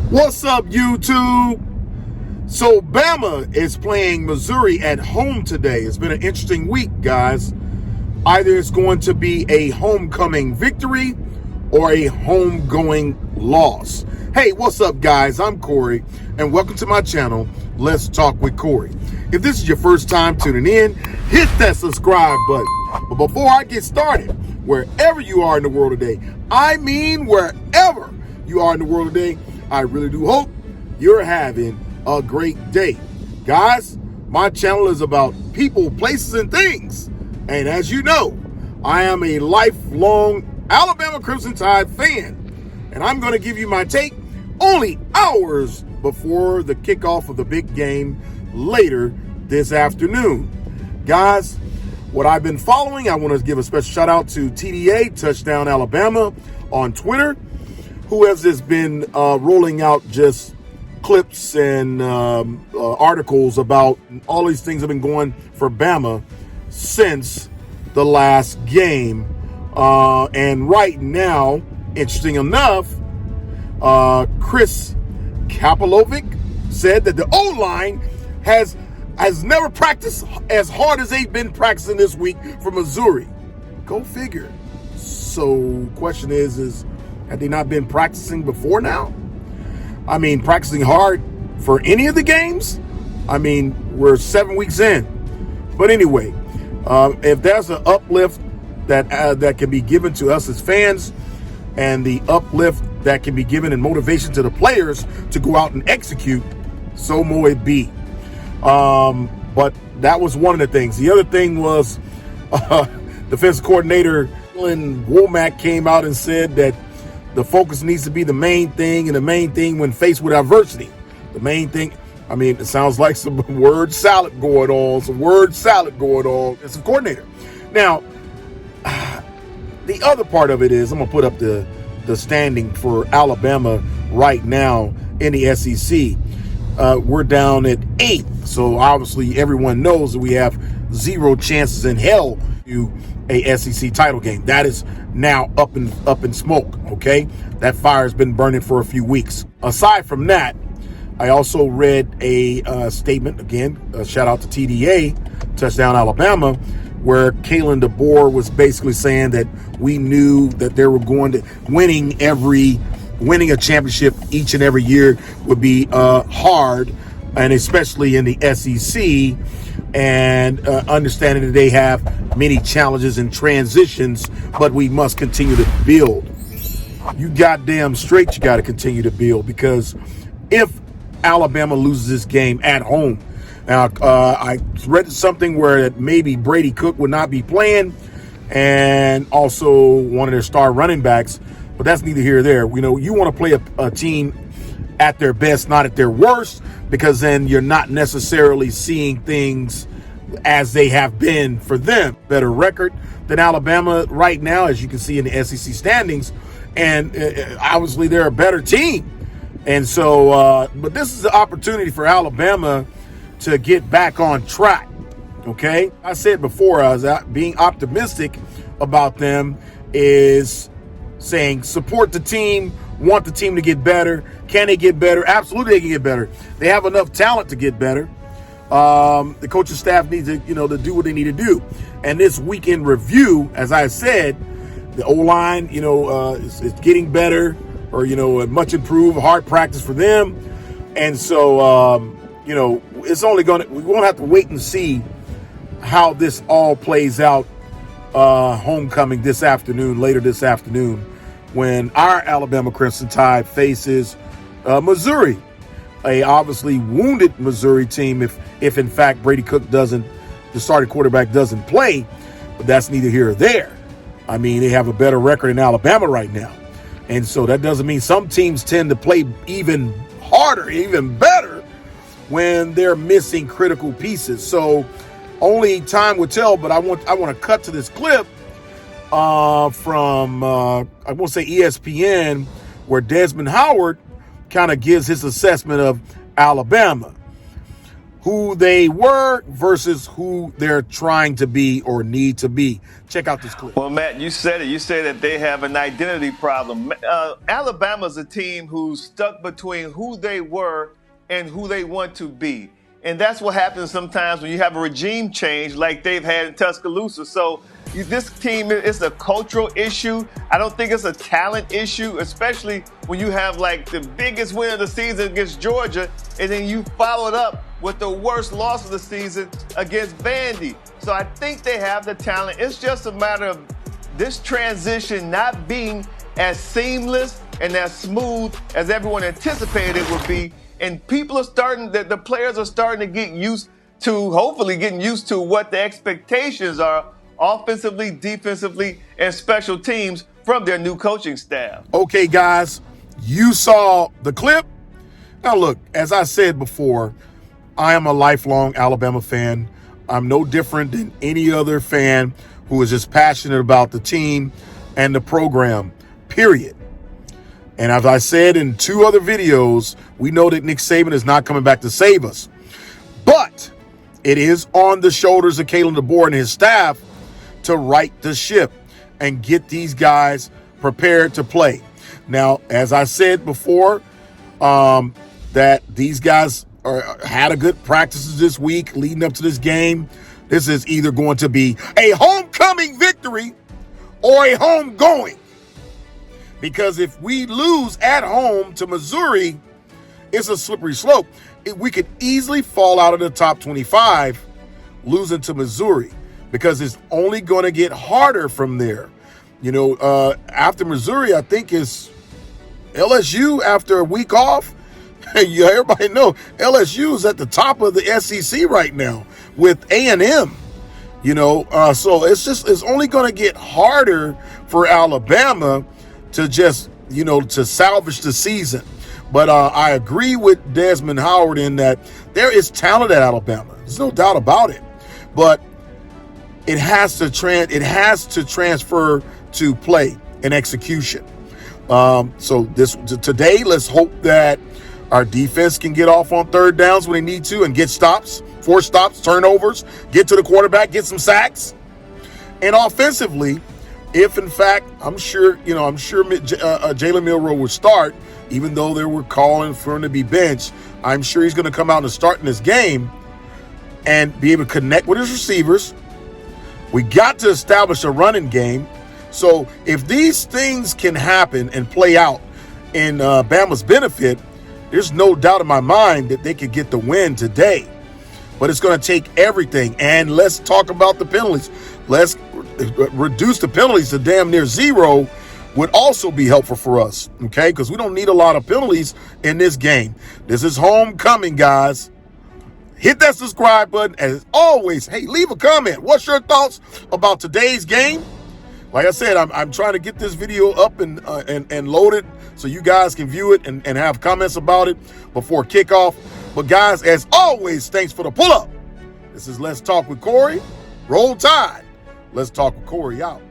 What's up, YouTube? So Bama is playing Missouri at home today. It's been an interesting week, guys. Either it's going to be a homecoming victory or a homegoing loss. Hey, what's up, guys? I'm Corey, and welcome to my channel, Let's Talk with Corey. If this is your first time tuning in, hit that subscribe button. But before I get started, wherever you are in the world today, I mean wherever you are in the world today, I really do hope you're having a great day. Guys, my channel is about people, places, and things. And as you know, I am a lifelong Alabama Crimson Tide fan. And I'm going to give you my take only hours before the kickoff of the big game later this afternoon. Guys, what I've been following, I want to give a special shout out to TDA, Touchdown Alabama, on Twitter, who has just been rolling out just clips and articles about all these things that have been going for Bama since the last game. And right now, interesting enough, Chris Kapolovic said that the O-line has never practiced as hard as they've been practicing this week for Missouri. Go figure. So question is have they not been practicing before now? I mean, practicing hard for any of the games? I mean, we're 7 weeks in. But anyway, if there's an uplift that can be given to us as fans, and the uplift that can be given in motivation to the players to go out and execute, so mo it be. But that was one of the things. The other thing was defensive coordinator Womack came out and said that the focus needs to be the main thing, and the main thing when faced with adversity. The main thing, I mean, it sounds like some word salad going on, Defensive coordinator. Now, the other part of it is, I'm going to put up the standing for Alabama right now in the SEC. We're down at 8th, so obviously everyone knows that we have zero chances in hell to a SEC title game. That is now up in smoke, okay? That fire's been burning for a few weeks. Aside from that, I also read a statement, again, a shout out to TDA, Touchdown Alabama, where Kalen DeBoer was basically saying that we knew that they were going to winning a championship each and every year would be hard, and especially in the SEC, and understanding that they have many challenges and transitions, but we must continue to build. You goddamn straight you got to continue to build, because if Alabama loses this game at home, now I read something where maybe Brady Cook would not be playing, and also one of their star running backs, but that's neither here nor there. You know, you want to play a team at their best, not at their worst, because then you're not necessarily seeing things as they have been for them. Better record than Alabama right now, as you can see in the SEC standings, and obviously they're a better team. And so, but this is an opportunity for Alabama to get back on track, okay? I said before, I was being optimistic about them is saying support the team, want the team to get better. Can they get better? Absolutely they can get better. They have enough talent to get better. The coaching staff needs to, to do what they need to do. And this weekend review, as I said, the O-line, is getting better, or, much improved, hard practice for them. And so, it's only we won't have to wait and see how this all plays out homecoming later this afternoon, when our Alabama Crimson Tide faces Missouri, a obviously wounded Missouri team, if in fact Brady Cook the starting quarterback doesn't play, but that's neither here or there. I mean, they have a better record in Alabama right now. And so that doesn't mean some teams tend to play even harder, even better when they're missing critical pieces. So only time will tell, but I want to cut to this clip from, I won't say ESPN, where Desmond Howard kind of gives his assessment of Alabama, who they were versus who they're trying to be or need to be. Check out this clip. Well, Matt, you said it. You said that they have an identity problem. Alabama's a team who's stuck between who they were and who they want to be. And that's what happens sometimes when you have a regime change like they've had in Tuscaloosa. So this team is a cultural issue. I don't think it's a talent issue, especially when you have like the biggest win of the season against Georgia, and then you follow it up with the worst loss of the season against Vandy. So I think they have the talent. It's just a matter of this transition not being as seamless and as smooth as everyone anticipated it would be. And people are the players are starting to get used to, hopefully getting used to what the expectations are offensively, defensively, and special teams from their new coaching staff. Okay, guys, you saw the clip. Now, look, as I said before, I am a lifelong Alabama fan. I'm no different than any other fan who is just passionate about the team and the program, period. And as I said in 2 other videos, we know that Nick Saban is not coming back to save us. But it is on the shoulders of Kalen DeBoer and his staff to right the ship and get these guys prepared to play. Now, as I said before, that these guys had a good practices this week leading up to this game. This is either going to be a homecoming victory or a homegoing. Because if we lose at home to Missouri, it's a slippery slope. We could easily fall out of the top 25 losing to Missouri, because it's only going to get harder from there. You know, after Missouri, I think it's LSU after a week off. Yeah, everybody know LSU is at the top of the SEC right now with A&M. You know, so it's only going to get harder for Alabama to just, you know, to salvage the season. But I agree with Desmond Howard in that there is talent at Alabama. There's no doubt about it. But it has to transfer to play and execution. So today, let's hope that our defense can get off on third downs when they need to and get stops, force stops, turnovers, get to the quarterback, get some sacks. And offensively, if in fact, I'm sure Jalen Milroe will start, even though they were calling for him to be benched. I'm sure he's going to come out and start in this game and be able to connect with his receivers. We got to establish a running game. So if these things can happen and play out in Bama's benefit, there's no doubt in my mind that they could get the win today. But it's going to take everything. And let's talk about the penalties. Let's reduce the penalties to damn near zero would also be helpful for us, okay? Because we don't need a lot of penalties in this game. This is homecoming, guys. Hit that subscribe button. As always, hey, leave a comment. What's your thoughts about today's game? Like I said, I'm trying to get this video up and loaded so you guys can view it and have comments about it before kickoff. But guys, as always, thanks for the pull-up. This is Let's Talk with Corey. Roll Tide. Let's Talk with Corey out.